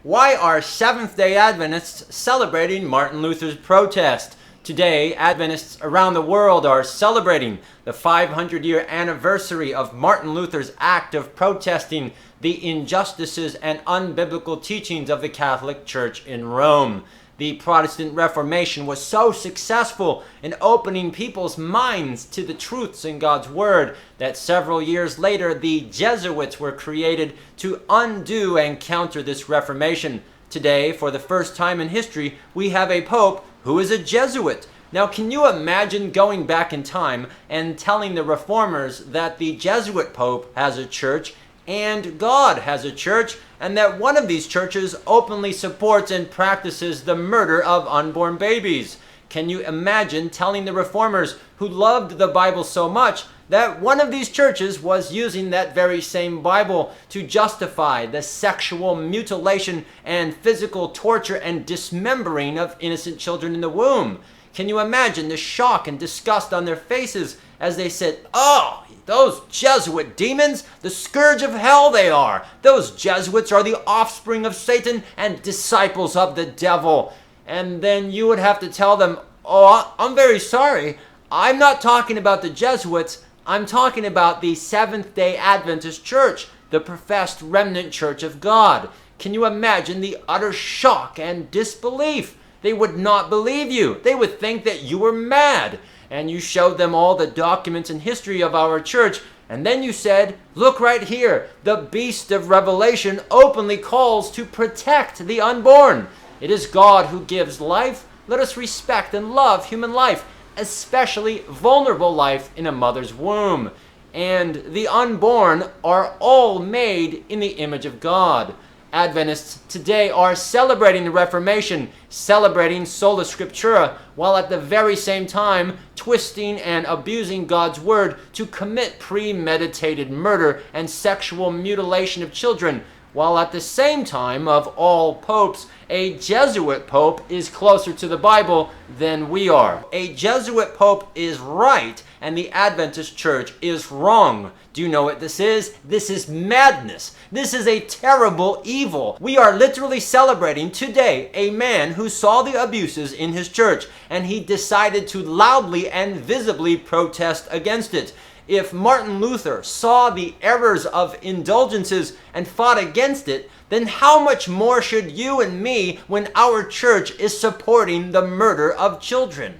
Why are Seventh-day Adventists celebrating Martin Luther's protest? Today, Adventists around the world are celebrating the 500-year anniversary of Martin Luther's act of protesting the injustices and unbiblical teachings of the Catholic Church in Rome. The Protestant Reformation was so successful in opening people's minds to the truths in God's Word that several years later the Jesuits were created to undo and counter this Reformation. Today, for the first time in history, we have a Pope who is a Jesuit. Now, can you imagine going back in time and telling the Reformers that the Jesuit Pope has a church and God has a church, and that one of these churches openly supports and practices the murder of unborn babies? Can you imagine telling the Reformers, who loved the Bible so much, that one of these churches was using that very same Bible to justify the sexual mutilation and physical torture and dismembering of innocent children in the womb? Can you imagine the shock and disgust on their faces as they said, "Oh, those Jesuit demons, the scourge of hell they are. Those Jesuits are the offspring of Satan and disciples of the devil." And then you would have to tell them, "Oh, I'm very sorry. I'm not talking about the Jesuits. I'm talking about the Seventh-day Adventist Church, the professed remnant church of God." Can you imagine the utter shock and disbelief? They would not believe you. They would think that you were mad. And you showed them all the documents and history of our church, and then you said, "Look right here, the beast of Revelation openly calls to protect the unborn. It is God who gives life. Let us respect and love human life, especially vulnerable life in a mother's womb. And the unborn are all made in the image of God." Adventists today are celebrating the Reformation, celebrating sola scriptura, while at the very same time twisting and abusing God's Word to commit premeditated murder and sexual mutilation of children, while at the same time, of all popes, a Jesuit pope is closer to the Bible than we are. A Jesuit pope is right, and the Adventist church is wrong. Do you know what this is? This is madness. This is a terrible evil. We are literally celebrating today a man who saw the abuses in his church, and he decided to loudly and visibly protest against it. If Martin Luther saw the errors of indulgences and fought against it, then how much more should you and me when our church is supporting the murder of children?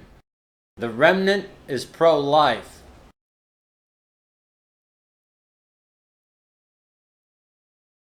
The remnant is pro-life.